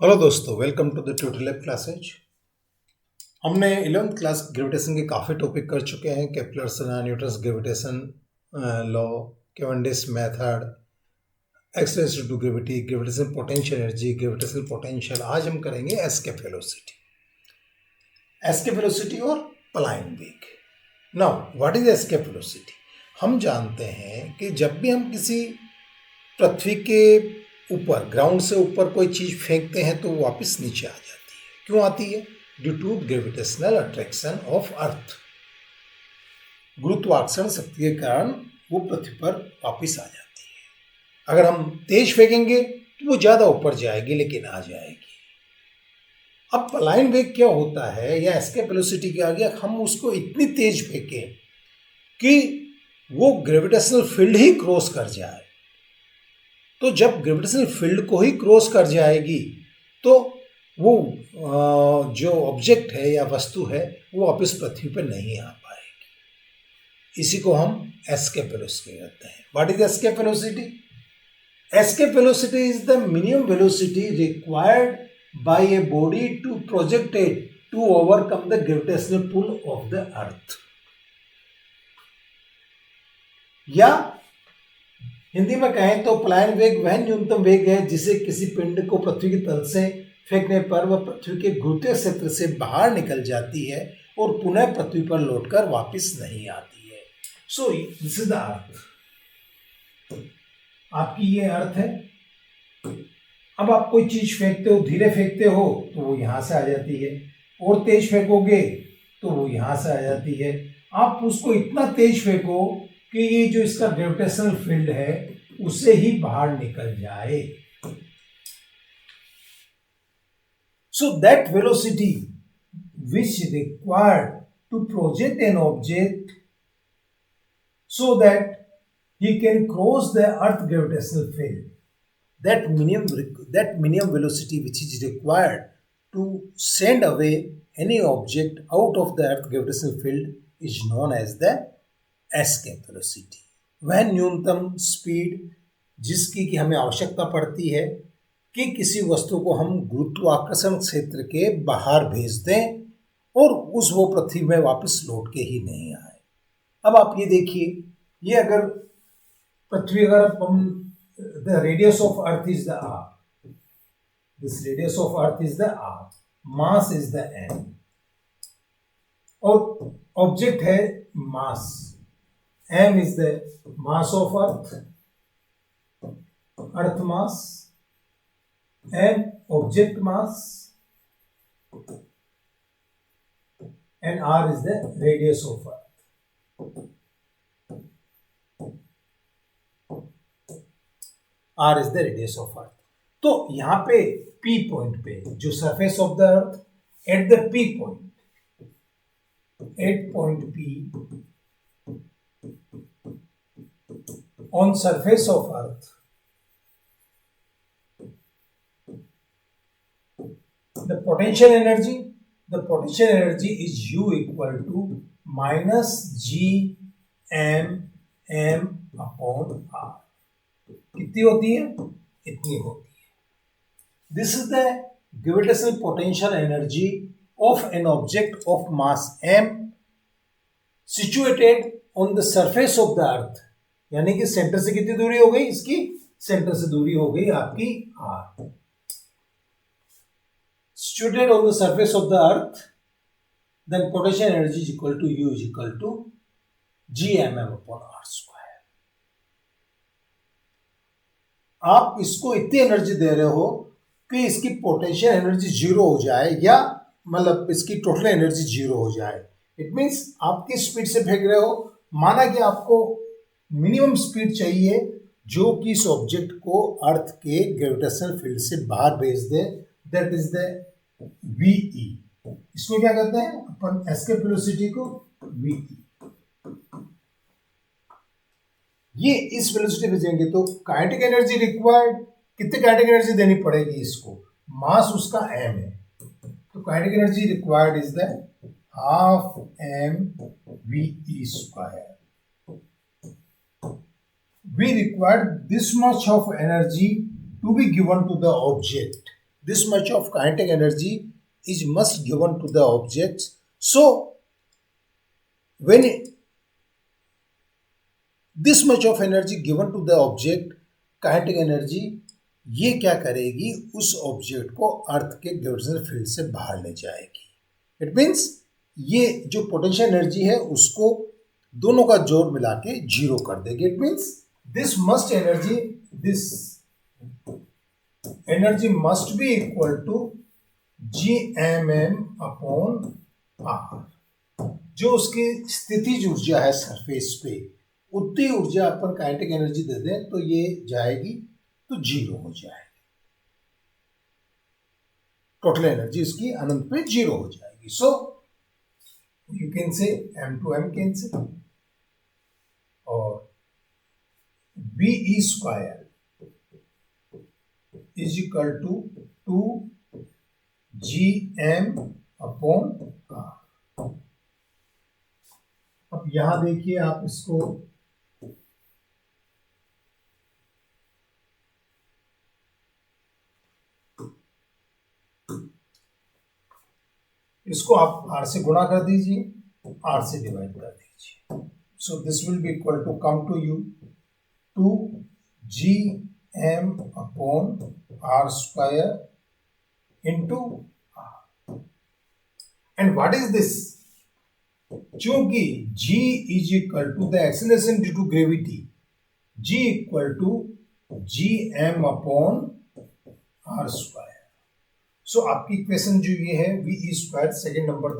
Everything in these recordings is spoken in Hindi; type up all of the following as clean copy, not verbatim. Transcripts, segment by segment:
हेलो दोस्तों, welcome to the tutor lab classes. हमने 11th क्लास ग्रेविटेशन के काफ़ी टॉपिक कर चुके हैं। Kepler's Newton's gravitation law, Cavendish method, acceleration to gravity, gravitation potential energy, gravitational potential. आज हम करेंगे एस्केप वेलोसिटी, एस्केप वेलोसिटी और पलायन वेग। Now what is escape velocity? हम जानते हैं कि जब भी हम किसी पृथ्वी के ऊपर, ग्राउंड से ऊपर कोई चीज़ फेंकते हैं तो वो वापस नीचे आ जाती है। क्यों आती है? Due to gravitational attraction of earth. गुरुत्वाकर्षण शक्ति के कारण वो पृथ्वी पर वापस आ जाती है। अगर हम तेज फेंकेंगे तो वो ज़्यादा ऊपर जाएगी, लेकिन आ जाएगी। अब पलायन वेग क्या होता है, या एस्केप वेलोसिटी के आगे हम उसको इतनी तेज फेंकें कि वो ग्रेविटेशनल फील्ड ही क्रॉस कर जाए। तो जब ग्रेविटेशनल फील्ड को ही क्रॉस कर जाएगी तो वो जो ऑब्जेक्ट है या वस्तु है वो वापस पृथ्वी पर नहीं आ पाएगी। इसी को हम एस्केप वेलोसिटी कहते हैं। What is escape velocity? Escape velocity is the minimum velocity required by a body to project it to overcome the gravitational pull of the earth. या हिंदी में कहें तो पलायन वेग वह न्यूनतम वेग है जिसे किसी पिंड को पृथ्वी की तल से फेंकने पर वह पृथ्वी के गुरुत्वीय क्षेत्र से बाहर निकल जाती है और पुनः पृथ्वी पर लौटकर वापस नहीं आती है। सो दिस इज द अर्थ। आपकी ये अर्थ है। अब आप कोई चीज फेंकते हो, धीरे फेंकते हो तो वो यहां से आ जाती है, और तेज फेंकोगे तो वो यहां से आ जाती है। आप उसको इतना तेज फेंको कि ये जो इसका ग्रेविटेशनल फील्ड है उसे ही बाहर निकल जाए। So that velocity which required to project an object so that he can cross the earth gravitational field, that minimum velocity which is required to send away any object out of the earth gravitational field is known as the escape velocity। वह न्यूनतम स्पीड जिसकी कि हमें आवश्यकता पड़ती है कि किसी वस्तु को हम गुरुत्वाकर्षण क्षेत्र के बाहर भेज दें और वो पृथ्वी में वापस लौट के ही नहीं आए। अब आप ये देखिए, ये अगर पृथ्वी, अगर हम the radius of earth is the r, this radius of earth is the r, mass is the m, और ऑब्जेक्ट है मास, m is the mass of earth, earth mass, m object mass, and r is the radius of earth। R is the radius of earth। तो यहां पे P पॉइंट पे, जो surface of the earth, at the P point, at point P on surface of earth, the potential energy is U equal to minus G M M upon R। कितनी होती है? इतनी होती है। This is the gravitational potential energy of an object of mass m situated on the surface of the earth. यानी कि सेंटर से कितनी दूरी हो गई इसकी? सेंटर से दूरी हो गई आपकी r। Situated on the surface of the earth, then potential energy is equal to U is equal to Gmm upon r square. आप इसको इतनी एनर्जी दे रहे हो कि इसकी पोटेंशियल एनर्जी जीरो हो जाए, या मतलब इसकी टोटल एनर्जी जीरो हो जाए। इट मीन्स आप किस स्पीड से फेंक रहे हो? माना कि आपको मिनिमम स्पीड चाहिए जो कि इस ऑब्जेक्ट को अर्थ के ग्रेविटेशनल फील्ड से बाहर भेज दे, दैट इज द VE। इसको क्या कहते हैं अपन? एस्केप वेलोसिटी को VE। ये इस वेलोसिटी पे जाएंगे तो काइनेटिक एनर्जी रिक्वायर्ड, कितनी काइनेटिक एनर्जी देनी पड़ेगी इसको? मास उसका m है, तो kinetic energy required is the half m VE square. We require this much of energy to be given to the object this much of kinetic energy is must given to the objects. So when this much of energy given to the object, kinetic energy ये क्या करेगी, उस ऑब्जेक्ट को अर्थ के ग्रेविटेशनल फील्ड से बाहर ले जाएगी. इट मीन्स ये जो पोटेंशियल एनर्जी है उसको दोनों का जोड़ मिला के जीरो कर देगी. It means this energy must be equal to GMM upon R. जो उसकी स्थितिज ऊर्जा है सरफेस पे, उतनी ऊर्जा अपन काइनेटिक एनर्जी दे दें तो ये जाएगी तो जीरो हो जाएगी. टोटल एनर्जी इसकी अनंत पे जीरो हो जाएगी. So you can say M to M cancel और BE square is equal to 2GM upon R. अब यहां देखिए आप इसको आप R से गुणा कर दीजिए, R से डिवाइड कर दीजिए. So this will be equal to come to you 2GM upon R square into R. And what is this? चूंकि G is equal to the acceleration due to gravity, G equal to GM upon R square. So आपकी इक्वेशन जो ये है VE square, second number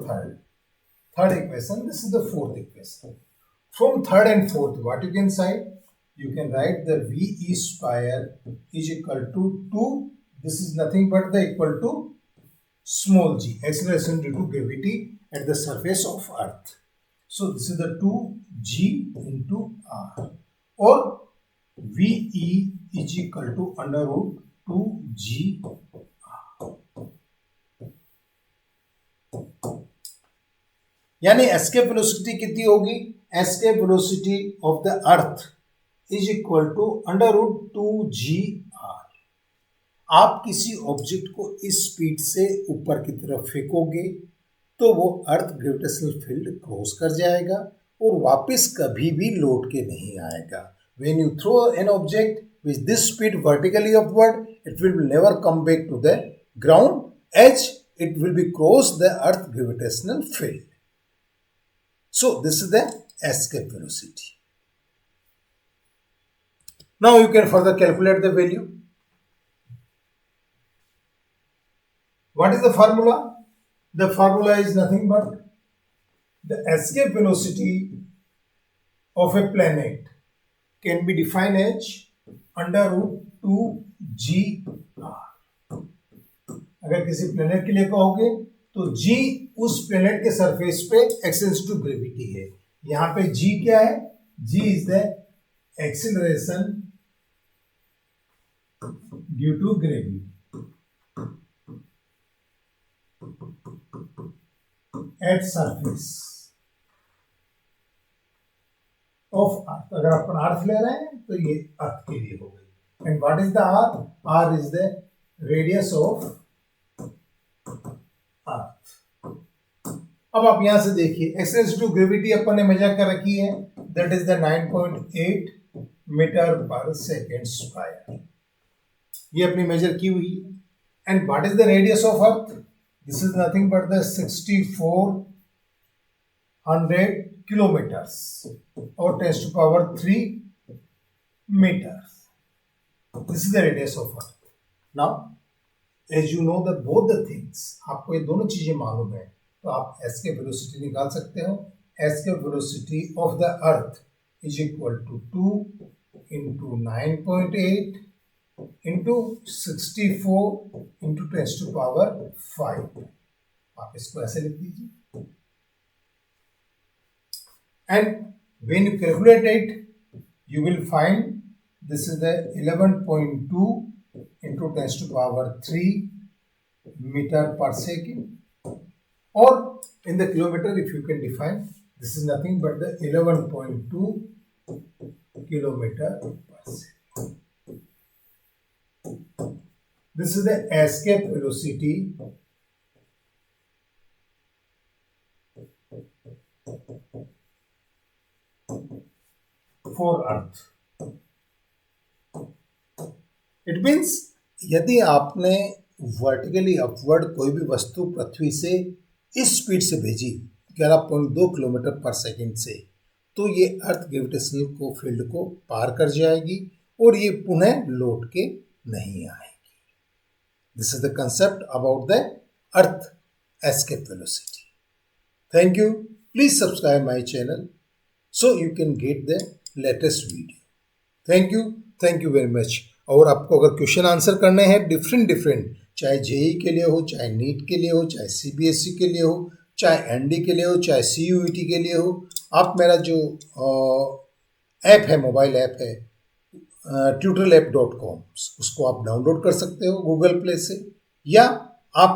third equation, this is the fourth equation. From third and fourth what you can side, you can write the VE square is equal to 2, this is nothing but the equal to small g, acceleration due to gravity at the surface of earth. So this is the 2g into r, or VE is equal to under root 2g r. यानी एस्केप वेलोसिटी कितनी होगी? Escape velocity of the earth is equal to under root 2GR. आप किसी ऑब्जेक्ट को इस स्पीड से ऊपर की तरफ फेंकोगे तो वो अर्थ ग्रेविटेशनल फील्ड क्रॉस कर जाएगा और वापस कभी भी लौट के नहीं आएगा. When you throw an object with this speed vertically upward, it will never come back to the ground as it will be cross the earth gravitational field. So this is the escape velocity. Now you can further calculate the value. What is the formula? The formula is nothing but the escape velocity of a planet can be defined as under root 2GR. अगर किसी प्लेनेट के लिए कहोगे तो G उस प्लेनेट के सरफेस पे एक्सेलरेशन टू ग्रेविटी है. यहां पे G क्या है? G is the acceleration due to gravity at surface of earth. अगर अपन अर्थ ले रहे हैं तो ये अर्थ के लिए हो गई. And what is the R? R is the radius of earth. अब आप यहां से देखिए एक्सेलरेशन टू ग्रेविटी अपन ने मेजर कर रखी है, दैट इज द 9.8 मीटर पर सेकेंड स्क्वायर. ये अपनी मेजर की हुई है. And what is the radius of earth? This is nothing but the 6400 kilometres और 10 to power 3 meters. This is the radius of earth. Now, as you know the both the things, आपको ये दोनों चीजें मालूम है तो आप एस्केप वेलोसिटी निकाल सकते हो. Escape velocity of the earth is equal to 2 into 9.8 into 64 into 10 to power 5. आप इसको ऐसे लिख दीजिए. And when you calculate it, you will find this is the 11.2 into 10 to power 3 meter per second, or in the kilometer if you can define, this is nothing but the 11.2 kilometer per second. This is the escape velocity for Earth. It means यदि आपने वर्टिकली अपवर्ड कोई भी वस्तु पृथ्वी से इस स्पीड से भेजी 11.2 किलोमीटर पर सेकंड से, तो ये अर्थ ग्रेविटेशनल को फील्ड को पार कर जाएगी और ये पुनः लौट के नहीं आएगी. This is the concept about the earth escape velocity. Thank you. Please subscribe my channel so you can get the latest video. Thank you. Thank you very much. और आपको अगर क्वेश्चन आंसर करने हैं डिफरेंट, चाहे जेई के लिए हो, चाहे नीट के लिए हो, चाहे सीबीएसई के लिए हो, चाहे एनडी के लिए हो, चाहे सीयूईटी के लिए हो, आप मेरा जो ऐप है, मोबाइल ऐप है tutorlab.com, उसको आप डाउनलोड कर सकते हो गूगल प्ले से, या आप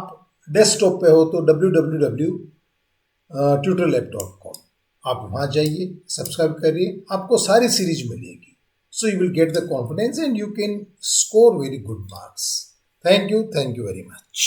डेस्कटॉप पे हो तो www.tutorlab.com, आप वहाँ जाइए, सब्सक्राइब करिए, आपको सारी सीरीज मिलेगी. So you will get the confidence and you can score very good marks. Thank you very much.